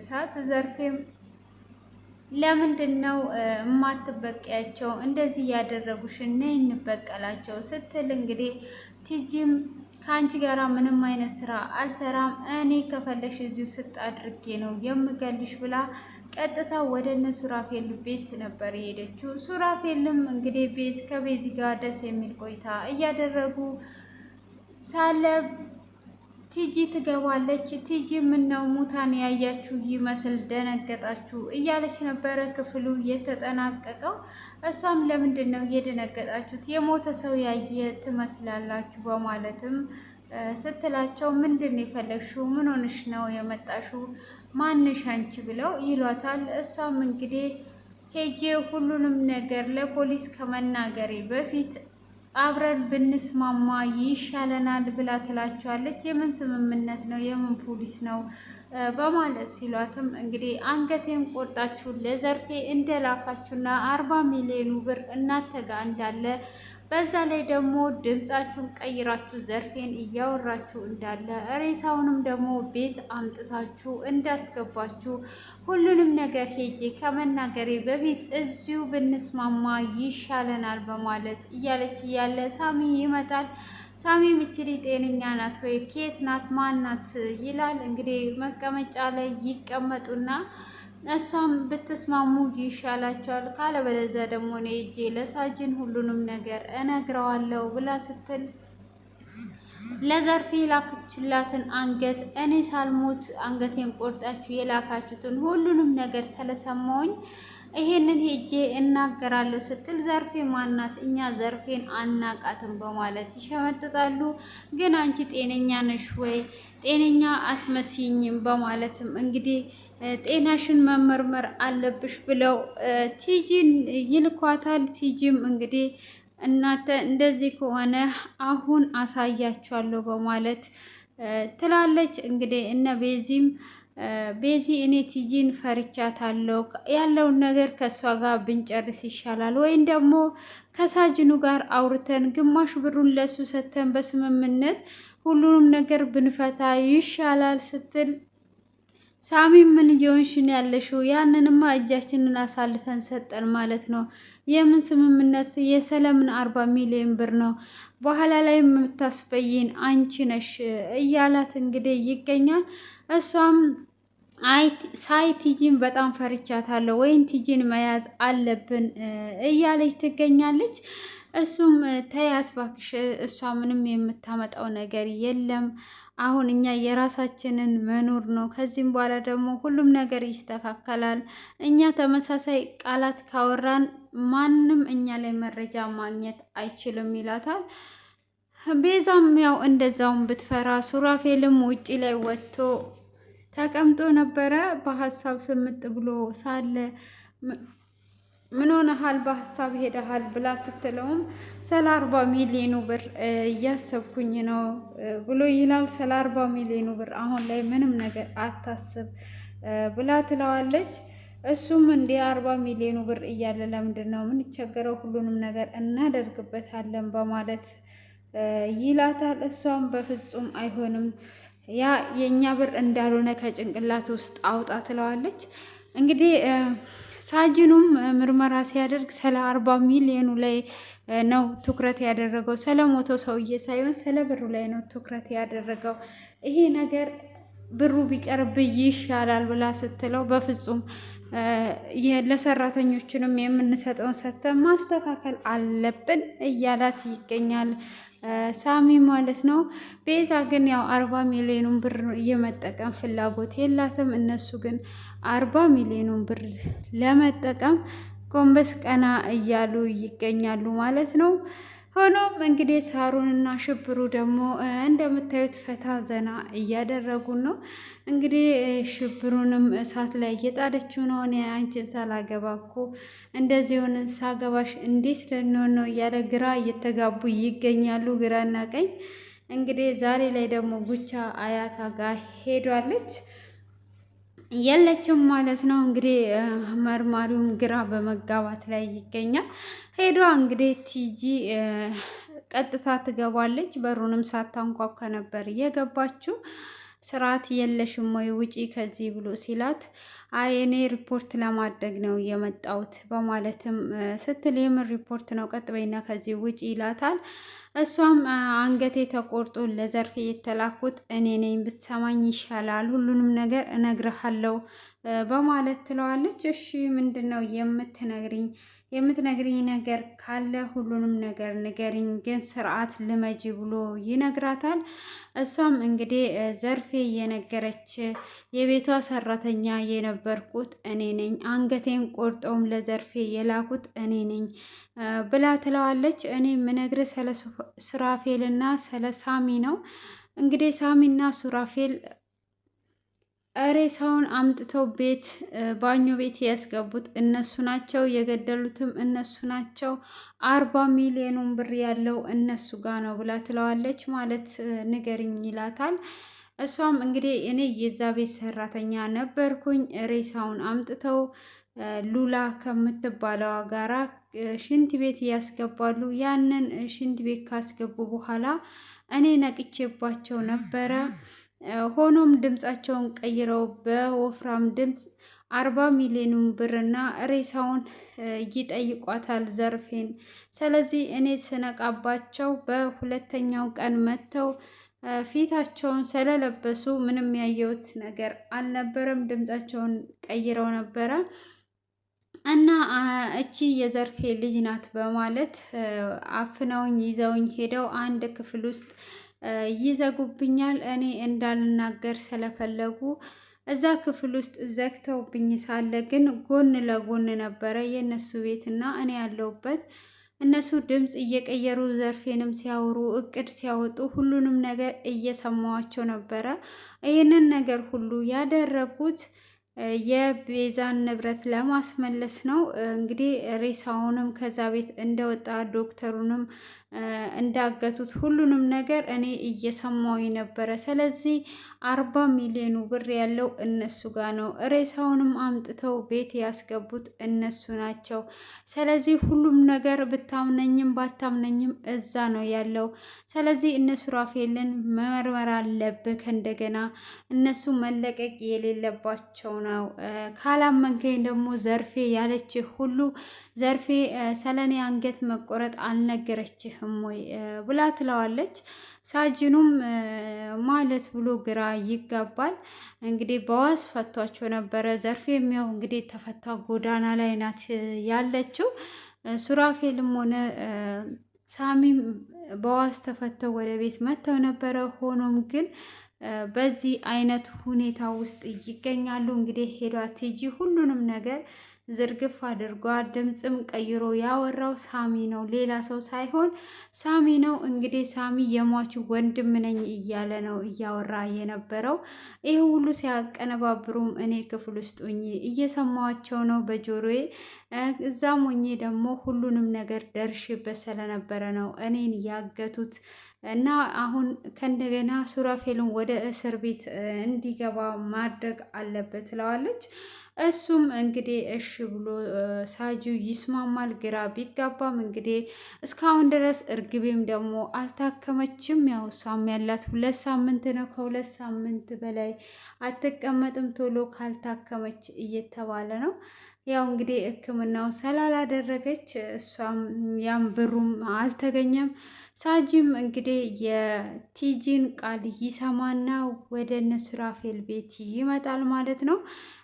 ሰዓት ዘርፌም ለምንድን ነው የማትበቂያቸው? እንደዚህ ያደረጉሽ ነይ እንበቀላቸው ስትል እንግዲህ ቲጂም ከአንቺ ጋራ ምንም አይነት ስራ አልሰራም፣ እኔ ከፈለሽ እዚሁ ስጥ አድርጌ ነው የምገልሽ ብላ ቀጥታ ወደ እነ ሱራፌል ቤት ነበር የሄደችው። ሱራፌልም እንግዲህ ቤት ከቤዚ ጋር ደስ የሚል ቆይታ እያደረጉ ሳለ ቲጂ ትገባለች። ቲጂ ምነው ሙታን ያያችሁ ይመስል ደነገጣችሁ እያለች ነበረ ክፍሉ የተጠናቀቀው። እሷም ለምንድን ነው የደነገጣችሁት? የሞተ ሰው ያየ ትመስላላችሁ በማለትም ስትላቸው ምንድን ነው የፈለግሽው? ምን ሆንሽ ነው የመጣሽው? ማንሽ አንቺ ብለው ይሏታል። እሷም እንግዲህ ሄጄ ሁሉንም ነገር ለፖሊስ ከመናገሬ በፊት አብረን ብንስማማ ይሻለናል ብላ ትላቸዋለች። የምን ስምምነት ነው? የምን ፖሊስ ነው? በማለት ሲሏትም እንግዲህ አንገቴን ቆርጣችሁ ለዘርፌ እንደላካችሁና 40 ሚሊዮኑ ብር እናንተ ጋር እንዳለ በዛ ላይ ደግሞ ድምጻችሁን ቀይራችሁ ዘርፌን እያወራችሁ እንዳለ ሬሳውንም ደግሞ ቤት አምጥታችሁ እንዳስገባችሁ ሁሉንም ነገር ሄጄ ከመናገሬ በፊት እዚሁ ብንስማማ ይሻለናል በማለት እያለች እያለ ሳሚ ይመጣል። ሳሚ ምችሊ ጤነኛ ናት ወይ? ኬት ናት? ማን ናት? ይላል። እንግዲህ መቀመጫ ላይ ይቀመጡና እሷም ብትስማሙ ይሻላቸዋል፣ ካለበለዚያ ደግሞ እኔ ሂጄ ለሳጅን ሁሉንም ነገር እነግረዋለሁ ብላ ስትል ለዘርፌ የላክችላትን አንገት እኔ ሳልሞት አንገቴን ቆርጣችሁ የላካችሁትን ሁሉንም ነገር ስለሰማሁኝ ይሄንን ሄጄ እናገራለሁ ስትል ዘርፌ ማናት? እኛ ዘርፌን አናቃትም በማለት ይሸመጥጣሉ። ግን አንቺ ጤነኛ ነሽ ወይ? ጤነኛ አትመስይኝም በማለትም እንግዲህ ጤናሽን መመርመር አለብሽ ብለው ቲጂን ይልኳታል። ቲጂም እንግዲህ እናንተ እንደዚህ ከሆነ አሁን አሳያችኋለሁ በማለት ትላለች። እንግዲህ እነ ቤዚ እኔ ቲጂን ፈርቻታለሁ፣ ያለውን ነገር ከእሷ ጋር ብንጨርስ ይሻላል፣ ወይም ደግሞ ከሳጅኑ ጋር አውርተን ግማሽ ብሩን ለሱ ሰተን በስምምነት ሁሉንም ነገር ብንፈታ ይሻላል ስትል ሳሚ ምን እየሆንሽ ነው ያለሽው? ያንንማ እጃችንን አሳልፈን ሰጠን ማለት ነው። የምን ስምምነት? የሰለምን 40 ሚሊዮን ብር ነው በኋላ ላይ የምታስበይን አንቺ ነሽ እያላት እንግዲህ ይገኛል። እሷም ሳይ ቲጂን በጣም ፈርቻታለሁ፣ ወይም ቲጂን መያዝ አለብን እያለች ትገኛለች። እሱም ተያት ባክሽ፣ እሷ ምንም የምታመጣው ነገር የለም። አሁን እኛ የራሳችንን መኖር ነው። ከዚህም በኋላ ደግሞ ሁሉም ነገር ይስተካከላል። እኛ ተመሳሳይ ቃላት ካወራን ማንም እኛ ላይ መረጃ ማግኘት አይችልም ይላታል። ቤዛም ያው እንደዛውን ብትፈራ ሱራፌልም ውጪ ላይ ወጥቶ ተቀምጦ ነበረ በሀሳብ ስምጥ ብሎ ሳለ ምን ሆነሃል? በሀሳብ ሄደሃል ብላ ስትለውም ስለ 40 ሚሊዮኑ ብር እያሰብኩኝ ነው ብሎ ይላል። ስለ 40 ሚሊዮኑ ብር አሁን ላይ ምንም ነገር አታስብ ብላ ትለዋለች። እሱም እንደ 40 ሚሊዮኑ ብር እያለ ለምንድን ነው የምንቸገረው? ሁሉንም ነገር እናደርግበታለን በማለት ይላታል። እሷም በፍጹም አይሆንም፣ ያ የእኛ ብር እንዳልሆነ ከጭንቅላት ውስጥ አውጣ ትለዋለች። እንግዲህ ሳጅኑም ምርመራ ሲያደርግ ስለ 40 ሚሊዮኑ ላይ ነው ትኩረት ያደረገው። ስለ ሞተው ሰውዬ ሳይሆን ስለ ብሩ ላይ ነው ትኩረት ያደረገው። ይሄ ነገር ብሩ ቢቀርብ ይሻላል ብላ ስትለው በፍጹም ለሰራተኞችንም የምንሰጠውን ሰጥተን ማስተካከል አለብን እያላት ይገኛል ሳሚ ማለት ነው። ቤዛ ግን ያው 40 ሚሊዮኑን ብር የመጠቀም ፍላጎት የላትም። እነሱ ግን 40 ሚሊዮኑን ብር ለመጠቀም ጎንበስ ቀና እያሉ ይገኛሉ ማለት ነው። ሆኖም እንግዲህ ሳሩንና ሽብሩ ደግሞ እንደምታዩት ፈታ ዘና እያደረጉ ነው። እንግዲህ ሽብሩንም እሳት ላይ እየጣደችው ነው። እኔ አንቺን ሳላገባ እኮ እንደዚህ ሆነ ሳገባሽ እንዴት ልንሆን ነው እያለ ግራ እየተጋቡ ይገኛሉ፣ ግራና ቀኝ። እንግዲህ ዛሬ ላይ ደግሞ ጉቻ አያታ ጋር ሄዷለች የለችም ማለት ነው። እንግዲህ መርማሪውም ግራ በመጋባት ላይ ይገኛል። ሄዷ እንግዲህ ቲጂ ቀጥታ ትገባለች። በሩንም ሳታንኳኳ ነበር የገባችው። ስርዓት የለሽም ወይ ውጪ ከዚህ ብሎ ሲላት አይ እኔ ሪፖርት ለማድረግ ነው የመጣሁት በማለትም ስትል የምን ሪፖርት ነው ቀጥ በይና ከዚህ ውጪ ይላታል። እሷም አንገቴ ተቆርጦ ለዘርፌ የተላኩት እኔ ነኝ፣ ብትሰማኝ ይሻላል፣ ሁሉንም ነገር እነግርሃለሁ በማለት ትለዋለች። እሺ ምንድን ነው የምትነግሪኝ ነገር ካለ ሁሉንም ነገር ንገሪኝ፣ ግን ስርዓት ልመጂ ብሎ ይነግራታል። እሷም እንግዲህ ዘርፌ የነገረች የቤቷ ሰራተኛ የነበርኩት እኔ ነኝ፣ አንገቴን ቆርጠውም ለዘርፌ የላኩት እኔ ነኝ ብላ ትለዋለች። እኔ የምነግርህ ስለ ሱራፌልና ስለ ሳሚ ነው። እንግዲህ ሳሚና ሱራፌል ሬሳውን አምጥተው ባኞ ቤት ያስገቡት እነሱ ናቸው፣ የገደሉትም እነሱ ናቸው። 40 ሚሊዮኑን ብር ያለው እነሱ ጋር ነው ብላ ትለዋለች። ማለት ንገሪኝ ይላታል። እሷም እንግዲህ እኔ የዛ ቤት ሰራተኛ ነበርኩኝ። ሬሳውን አምጥተው ሉላ ከምትባለዋ ጋራ ሽንት ቤት ያስገባሉ። ያንን ሽንት ቤት ካስገቡ በኋላ እኔ ነቅቼባቸው ነበረ። ሆኖም ድምፃቸውን ቀይረው በወፍራም ድምፅ 40 ሚሊዮኑን ብርና ሬሳውን ይጠይቋታል ዘርፌን። ስለዚህ እኔ ስነቃባቸው በሁለተኛው ቀን መጥተው ፊታቸውን ስለለበሱ ምንም ያየሁት ነገር አልነበረም። ድምፃቸውን ቀይረው ነበረ እና እቺ የዘርፌ ልጅ ናት በማለት አፍነውኝ ይዘውኝ ሄደው አንድ ክፍል ውስጥ ይዘጉብኛል። እኔ እንዳልናገር ስለፈለጉ እዛ ክፍል ውስጥ ዘግተውብኝ ሳለ ግን ጎን ለጎን ነበረ የእነሱ ቤት እና እኔ ያለሁበት። እነሱ ድምፅ እየቀየሩ ዘርፌንም ሲያወሩ እቅድ ሲያወጡ ሁሉንም ነገር እየሰማዋቸው ነበረ። ይህንን ነገር ሁሉ ያደረጉት የቤዛን ንብረት ለማስመለስ ነው። እንግዲህ ሬሳውንም ከዛ ቤት እንደወጣ ዶክተሩንም እንዳገቱት ሁሉንም ነገር እኔ እየሰማሁኝ ነበረ። ስለዚህ 40 ሚሊዮኑ ብር ያለው እነሱ ጋር ነው። ሬሳውንም አምጥተው ቤት ያስገቡት እነሱ ናቸው። ስለዚህ ሁሉም ነገር ብታምነኝም ባታምነኝም እዛ ነው ያለው። ስለዚህ እነሱ ሱራፌልን መመርመር አለብህ። እንደገና እነሱ መለቀቅ የሌለባቸው ነው። ካላመንከኝ ደግሞ ዘርፌ ያለችህ ሁሉ ዘርፌ ሰለኔ አንገት መቆረጥ አልነገረችህም ወይ ብላ ትለዋለች። ሳጅኑም ማለት ብሎ ግራ ይጋባል። እንግዲህ በዋስ ፈቷቸው ነበረ። ዘርፌም ያው እንግዲህ ተፈታ ጎዳና ላይ ናት ያለችው። ሱራፌልም ሆነ ሳሚም በዋስ ተፈተው ወደ ቤት መጥተው ነበረ። ሆኖም ግን በዚህ አይነት ሁኔታ ውስጥ ይገኛሉ። እንግዲህ ሄዷ ቲጂ ሁሉንም ነገር ዝርግፍ አድርጓል። ድምፅም ቀይሮ ያወራው ሳሚ ነው፣ ሌላ ሰው ሳይሆን ሳሚ ነው። እንግዲህ ሳሚ የሟቹ ወንድም ነኝ እያለ ነው እያወራ የነበረው። ይህ ሁሉ ሲያቀነባብሩም እኔ ክፍል ውስጥ ሆኜ እየሰማዋቸው ነው በጆሮዬ። እዛም ሆኜ ደግሞ ሁሉንም ነገር ደርሽበት ስለነበረ ነው እኔን ያገቱት እና አሁን ከእንደገና ሱራፌልን ወደ እስር ቤት እንዲገባ ማድረግ አለበት ትለዋለች። እሱም እንግዲህ እሺ ብሎ ሳጁ ይስማማል። ግራ ቢጋባም እንግዲህ እስካሁን ድረስ እርግቤም ደግሞ አልታከመችም። ያው እሷም ያላት 2 ሳምንት ነው። ከ2 ሳምንት በላይ አትቀመጥም ቶሎ ካልታከመች እየተባለ ነው። ያው እንግዲህ ሕክምናው ስላላደረገች እሷም ያም ብሩም አልተገኘም። ሳጂም እንግዲህ የቲጂን ቃል ይሰማና ወደ እነ ሱራፌል ቤት ይመጣል ማለት ነው።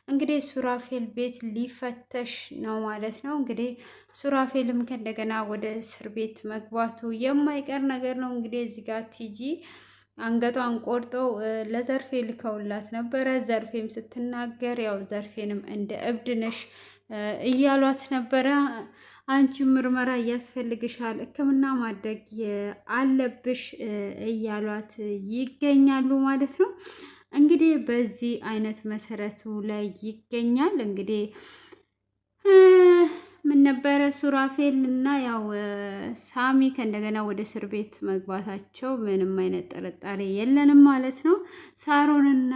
እንግዲህ ሱራፌል ቤት ሊፈተሽ ነው ማለት ነው። እንግዲህ ሱራፌልም ከእንደገና ወደ እስር ቤት መግባቱ የማይቀር ነገር ነው። እንግዲህ እዚህ ጋር ቲጂ አንገቷን ቆርጠው ለዘርፌ ልከውላት ነበረ። ዘርፌም ስትናገር ያው ዘርፌንም እንደ እብድ ነሽ እያሏት ነበረ። አንቺ ምርመራ እያስፈልግሻል፣ ሕክምና ማድረግ አለብሽ እያሏት ይገኛሉ ማለት ነው። እንግዲህ በዚህ አይነት መሰረቱ ላይ ይገኛል። እንግዲህ ምን ነበረ ሱራፌል እና ያው ሳሚ ከእንደገና ወደ እስር ቤት መግባታቸው ምንም አይነት ጥርጣሬ የለንም ማለት ነው። ሳሮንና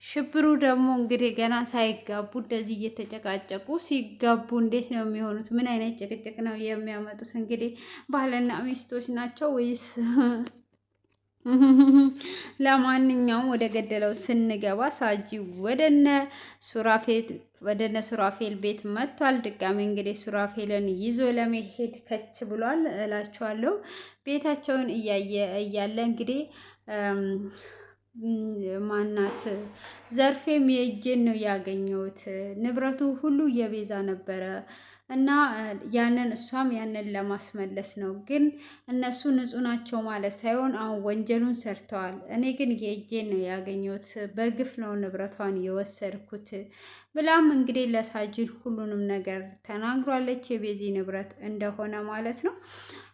ሽብሩ ደግሞ እንግዲህ ገና ሳይጋቡ እንደዚህ እየተጨቃጨቁ ሲጋቡ እንዴት ነው የሚሆኑት? ምን አይነት ጭቅጭቅ ነው የሚያመጡት? እንግዲህ ባልና ሚስቶች ናቸው ወይስ ለማንኛውም ወደ ገደለው ስንገባ ሳጂ ወደነ ሱራፌል ቤት መጥቷል። ድጋሚ እንግዲህ ሱራፌልን ይዞ ለመሄድ ከች ብሏል እላችኋለሁ። ቤታቸውን እያለ እንግዲህ ማናት ዘርፌም የእጄን ነው ያገኘሁት፣ ንብረቱ ሁሉ የቤዛ ነበረ እና እሷም ያንን ለማስመለስ ነው። ግን እነሱ ንጹህ ናቸው ማለት ሳይሆን አሁን ወንጀሉን ሰርተዋል። እኔ ግን የእጄን ነው ያገኘሁት፣ በግፍ ነው ንብረቷን የወሰድኩት ብላም እንግዲህ ለሳጅን ሁሉንም ነገር ተናግሯለች። የቤዚ ንብረት እንደሆነ ማለት ነው።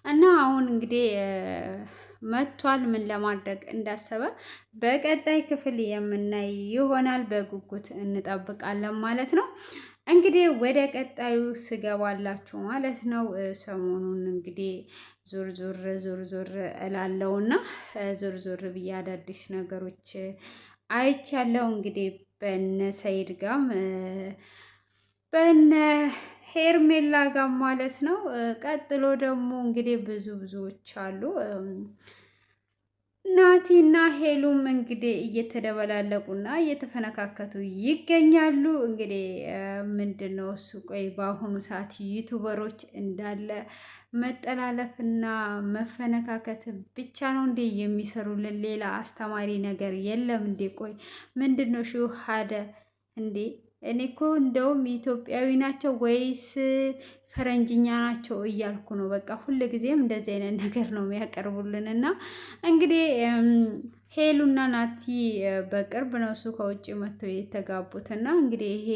እና አሁን እንግዲህ መጥቷል። ምን ለማድረግ እንዳሰበ በቀጣይ ክፍል የምናይ ይሆናል። በጉጉት እንጠብቃለን ማለት ነው። እንግዲህ ወደ ቀጣዩ ስገባላችሁ ማለት ነው። ሰሞኑን እንግዲህ ዞር እላለሁና ዞር ብዬ አዳዲስ ነገሮች አይቻለሁ። እንግዲህ በነ ሰይድ ጋም በነ ሄርሜላ ጋም ማለት ነው። ቀጥሎ ደግሞ እንግዲህ ብዙዎች አሉ። ናቲና ሄሉም እንግዲህ እየተደበላለቁና እየተፈነካከቱ ይገኛሉ። እንግዲህ ምንድን ነው እሱ? ቆይ በአሁኑ ሰዓት ዩቱበሮች እንዳለ መጠላለፍና መፈነካከት ብቻ ነው እንዴ የሚሰሩልን? ሌላ አስተማሪ ነገር የለም እንዴ? ቆይ ምንድን ነው ሀደ እንዴ? እኔ እኮ እንደውም ኢትዮጵያዊ ናቸው ወይስ ፈረንጅኛ ናቸው እያልኩ ነው። በቃ ሁል ጊዜም እንደዚህ አይነት ነገር ነው የሚያቀርቡልን። እና እንግዲህ ሄሉና ናቲ በቅርብ ነው እሱ ከውጭ መጥተው የተጋቡት። እና እንግዲህ ይሄ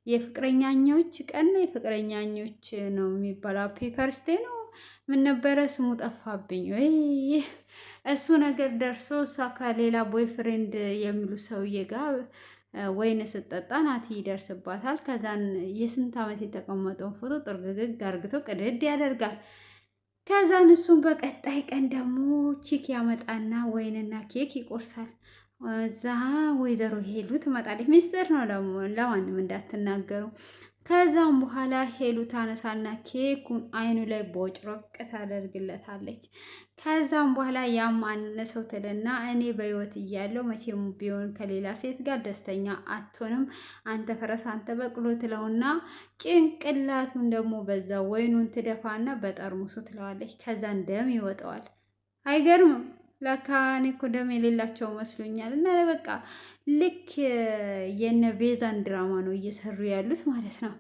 የፍቅረኛኞች ቀን ነው፣ የፍቅረኛኞች ነው የሚባለው። ሃፒ በርዝዴ ነው ምን ነበረ ስሙ ጠፋብኝ። ወይ እሱ ነገር ደርሶ እሷ ከሌላ ቦይፍሬንድ የሚሉ ሰውዬ ጋር ወይን ስጠጣ ናቲ ይደርስባታል። ከዛን የስንት ዓመት የተቀመጠውን ፎቶ ጥርግግግ አርግቶ ቅድድ ያደርጋል። ከዛን እሱም በቀጣይ ቀን ደግሞ ቺክ ያመጣና ወይንና ኬክ ይቆርሳል። እዛ ወይዘሮ ሄሉ ትመጣለች። ሚስጥር ነው ለማንም እንዳትናገሩ። ከዛም በኋላ ሄሉ ታነሳና ኬኩን አይኑ ላይ ቦጭሮቅ ታደርግለታለች። ከዛም በኋላ ያም አነሰው ትልና እኔ በህይወት እያለው መቼም ቢሆን ከሌላ ሴት ጋር ደስተኛ አትሆንም፣ አንተ ፈረስ አንተ በቅሎ ትለውና ጭንቅላቱን ደግሞ በዛ ወይኑን ትደፋና በጠርሙሱ ትለዋለች። ከዛን ደም ይወጣዋል። አይገርምም? ለካ እኔ እኮ ደም የሌላቸው መስሎኛል። እና በቃ ልክ የነ ቤዛን ድራማ ነው እየሰሩ ያሉት ማለት ነው።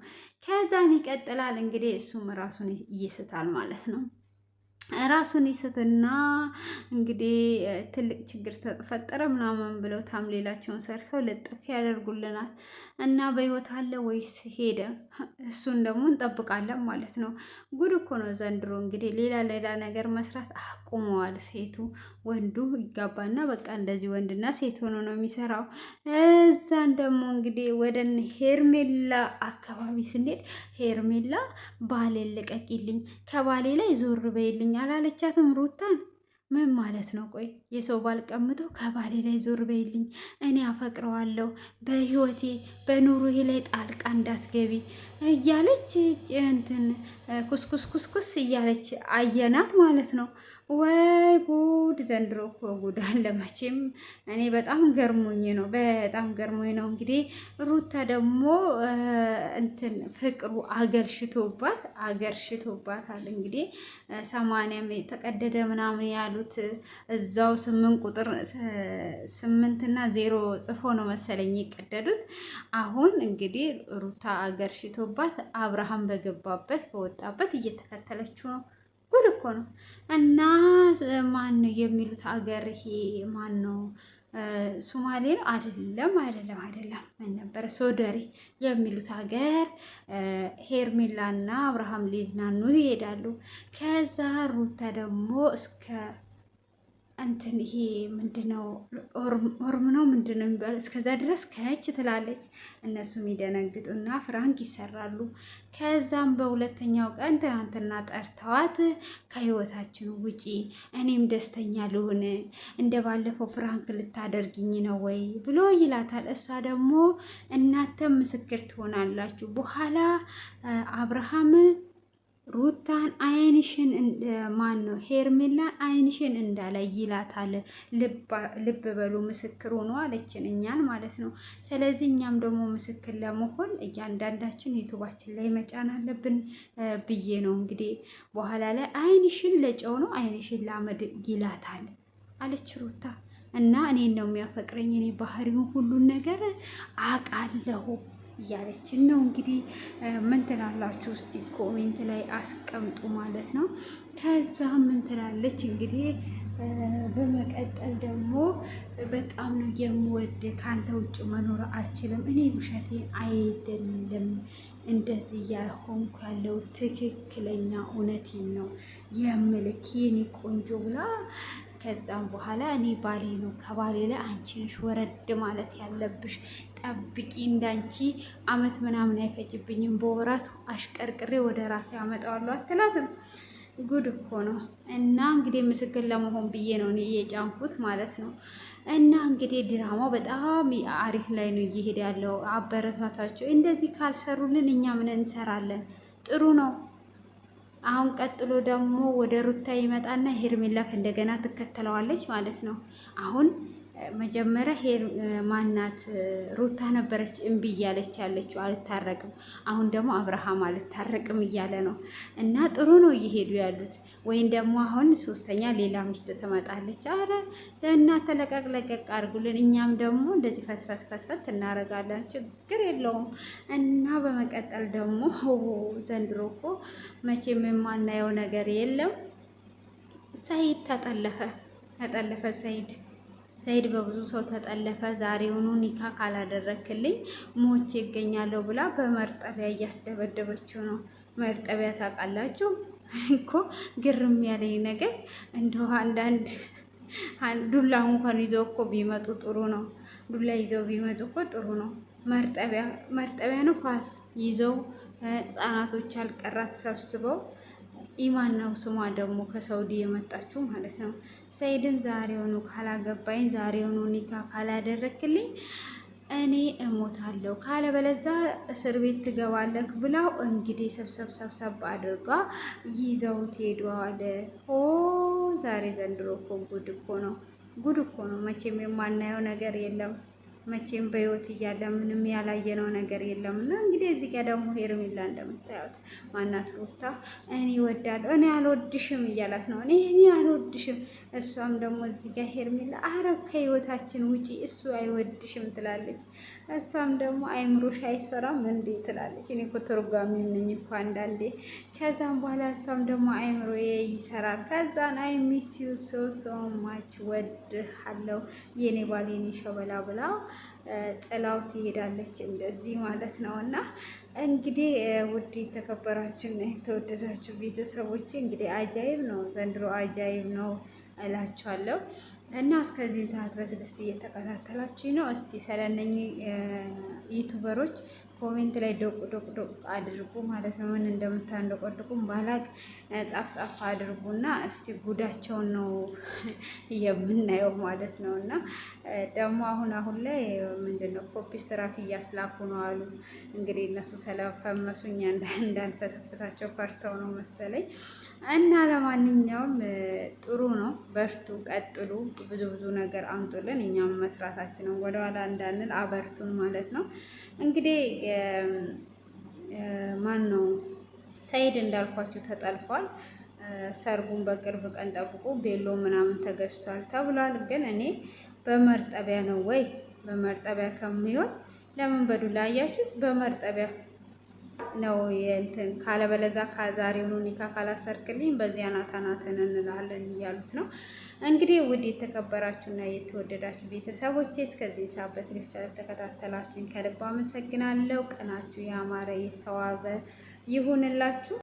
ከዛን ይቀጥላል እንግዲህ እሱም ራሱን ይስታል ማለት ነው። ራሱን ይስትና እንግዲህ ትልቅ ችግር ተፈጠረ ምናምን ብለው ታምሌላቸውን ሰርተው ልጥፍ ያደርጉልናል። እና በህይወት አለ ወይስ ሄደ? እሱን ደግሞ እንጠብቃለን ማለት ነው። ጉድ እኮ ነው ዘንድሮ። እንግዲህ ሌላ ነገር መስራት አቁመዋል። ሴቱ ወንዱ ይጋባና በቃ እንደዚህ ወንድና ሴት ሆኖ ነው የሚሰራው። እዛን ደግሞ እንግዲህ ወደ ሄርሜላ አካባቢ ስንሄድ ሄርሜላ ባሌን ልቀቂልኝ፣ ከባሌ ላይ ዞር በይልኝ አላለቻትም ሩታን? ምን ማለት ነው? ቆይ የሰው ባል ቀምቶ ከባሌ ላይ ዞር በይልኝ፣ እኔ አፈቅረዋለሁ፣ በህይወቴ በኑሮዬ ላይ ጣልቃ እንዳትገቢ እያለች እንትን ኩስኩስ እያለች አየናት ማለት ነው። ወይ ጉድ! ዘንድሮ እኮ ጉድ አለ መቼም። እኔ በጣም ገርሞኝ ነው እንግዲህ ሩታ ደግሞ እንትን ፍቅሩ አገርሽቶባታል። እንግዲህ 80 የተቀደደ ምናምን ያሉት እዛው 8 እና 0 ጽፎ ነው መሰለኝ የቀደዱት። አሁን እንግዲህ ሩታ አገርሽቶባት አብርሃም በገባበት በወጣበት እየተከተለችው ነው። ጉድ እኮ ነው። እና ማን ነው የሚሉት አገር ይሄ ማን ነው? ሶማሌ ነው አይደለም። ምን ነበረ? ሶደሬ የሚሉት ሀገር ሄርሜላና አብርሃም ሊዝናኑ ይሄዳሉ። ከዛ ሩታ ደግሞ እስከ እንትን ይሄ ምንድነው ኦርም ነው ምንድነው የሚባለው? እስከዛ ድረስ ከች ትላለች። እነሱም ይደነግጡና ፍራንክ ይሰራሉ። ከዛም በሁለተኛው ቀን ትናንትና ጠርተዋት ከህይወታችን ውጪ፣ እኔም ደስተኛ ልሁን፣ እንደ ባለፈው ፍራንክ ልታደርግኝ ነው ወይ ብሎ ይላታል። እሷ ደግሞ እናንተም ምስክር ትሆናላችሁ፣ በኋላ አብርሃም ሩታን አይንሽን ማን ነው ሄርሜላን አይንሽን እንዳለ ይላታል። ልብ በሉ ምስክር ሆኖ አለችን እኛን ማለት ነው። ስለዚህ እኛም ደግሞ ምስክር ለመሆን እያንዳንዳችን ዩቱባችን ላይ መጫን አለብን ብዬ ነው እንግዲህ። በኋላ ላይ አይንሽን ለጨው ነው አይንሽን ላመድ ይላታል አለች ሩታ። እና እኔን ነው የሚያፈቅረኝ እኔ ባህሪውን ሁሉን ነገር አውቃለሁ እያለችን ነው እንግዲህ። ምን ትላላችሁ? እስቲ ኮሜንት ላይ አስቀምጡ ማለት ነው። ከዛ ምን ትላለች እንግዲህ በመቀጠል ደግሞ በጣም ነው የምወድ ከአንተ ውጭ መኖር አልችልም። እኔ ውሸቴን አይደለም እንደዚህ ያሆንኩ ያለው ትክክለኛ እውነቴን ነው የምልክ የኔ ቆንጆ ብላ ከዛም በኋላ እኔ ባሌ ነው ከባሌ ላይ አንቺ ነሽ ወረድ ማለት ያለብሽ፣ ጠብቂ እንዳንቺ አመት ምናምን አይፈጅብኝም፣ በወራት አሽቀርቅሬ ወደ ራሴ አመጣዋለሁ አትላትም። ጉድ እኮ ነው። እና እንግዲህ ምስክር ለመሆን ብዬ ነው እኔ የጫንኩት ማለት ነው። እና እንግዲህ ድራማው በጣም አሪፍ ላይ ነው እየሄደ ያለው። አበረታታቸው። እንደዚህ ካልሰሩልን እኛ ምን እንሰራለን? ጥሩ ነው። አሁን ቀጥሎ ደግሞ ወደ ሩታ ይመጣና ሄርሜላ እንደገና ትከተለዋለች ማለት ነው። አሁን መጀመሪያ ማናት ሩታ ነበረች እምቢ እያለች ያለችው አልታረቅም። አሁን ደግሞ አብርሃም አልታረቅም እያለ ነው። እና ጥሩ ነው እየሄዱ ያሉት። ወይም ደግሞ አሁን ሶስተኛ ሌላ ሚስት ትመጣለች። አረ እና ተለቀቅ ለቀቅ አድርጉልን። እኛም ደግሞ እንደዚህ ፈትፈት እናደርጋለን። ችግር የለውም። እና በመቀጠል ደግሞ ዘንድሮ እኮ መቼም የማናየው ነገር የለም። ሰይድ ተጠለፈ ሰይድ በብዙ ሰው ተጠለፈ። ዛሬውኑ ኒካ ካላደረክልኝ ሞቼ ይገኛለሁ ብላ በመርጠቢያ እያስደበደበችው ነው። መርጠቢያ ታውቃላችሁ እኮ ግርም ያለኝ ነገር እንደው አንዳንድ ዱላ እንኳን ይዘው እኮ ቢመጡ ጥሩ ነው። ዱላ ይዘው ቢመጡ እኮ ጥሩ ነው። መርጠቢያ ነው ፋስ ይዘው ህጻናቶች አልቀራት ሰብስበው ኢማን ነው ስሟ ደግሞ ከሳውዲ የመጣችው ማለት ነው። ሰይድን ዛሬውኑ ካላገባኝ ዛሬውኑ ኒካ ካላደረክልኝ እኔ እሞታለሁ ካለበለዛ እስር ቤት ትገባለህ ብላው እንግዲህ ሰብሰብ አድርጋ ይዘውት ሄደዋል። ኦ ዛሬ ዘንድሮ እኮ ጉድ እኮ ነው። መቼም የማናየው ነገር የለም። መቼም በህይወት እያለ ምንም ያላየነው ነገር የለም። እና እንግዲህ እዚህ ጋር ደግሞ ሄርሜላ እንደምታዩት ማናት ሩታ እኔ እወዳለሁ እኔ አልወድሽም እያላት ነው። እኔ አልወድሽም። እሷም ደግሞ እዚህ ጋር ሄርሜላ አረብ ከህይወታችን ውጪ እሱ አይወድሽም ትላለች። እሷም ደግሞ አይምሮሽ አይሰራም እንዴ ትላለች። እኔ እኮ ተርጓሚ ነኝ እኮ አንዳንዴ። ከዛም በኋላ እሷም ደግሞ አይምሮ ይሰራል። ከዛን አይ ሚስ ዩ ሶ ማች ወድሃለሁ የኔ ባል የኔ ሸበላ ብላ ጥላው ትሄዳለች። እንደዚህ ማለት ነው። እና እንግዲህ ውድ የተከበራችሁ እና የተወደዳችሁ ቤተሰቦች እንግዲህ አጃይብ ነው ዘንድሮ አጃይብ ነው እላችኋለሁ። እና እስከዚህ ሰዓት በትዕግስት እየተከታተላችሁ ነው። እስቲ ስለነኚህ ዩቱበሮች ኮሜንት ላይ ዶቅ አድርጉ ማለት ነው። ምን እንደምታንደቆድቁም ባላቅ ጻፍ አድርጉና እስቲ ጉዳቸውን ነው የምናየው ማለት ነው። እና ደግሞ አሁን ላይ ምንድነው ኮፒስትራፊ እያስላኩ ነው አሉ። እንግዲህ እነሱ ስለፈመሱኛ እንዳንፈተፍታቸው ፈርተው ነው መሰለኝ። እና ለማንኛውም ጥሩ ነው፣ በርቱ፣ ቀጥሉ፣ ብዙ ነገር አምጡልን። እኛም መስራታችንን ወደኋላ እንዳንል አበርቱን ማለት ነው። እንግዲህ ማን ነው ሰይድ እንዳልኳችሁ ተጠልፏል። ሰርጉን በቅርብ ቀን ጠብቁ፣ ቤሎ ምናምን ተገዝቷል ተብሏል። ግን እኔ በመርጠቢያ ነው ወይ በመርጠቢያ ከሚሆን ለምን በዱላ አያችሁት? በመርጠቢያ ነው የእንትን ካለበለዛ ከዛሬውኑ ኒካ ካላሰርክልኝ በዚያ ናታናተን እንላለን እያሉት ነው። እንግዲህ ውድ የተከበራችሁና የተወደዳችሁ ቤተሰቦቼ እስከዚህ ሰዓት በትዕግስት ስለተከታተላችሁኝ ከልብ አመሰግናለሁ። ቀናችሁ ያማረ የተዋበ ይሁንላችሁ።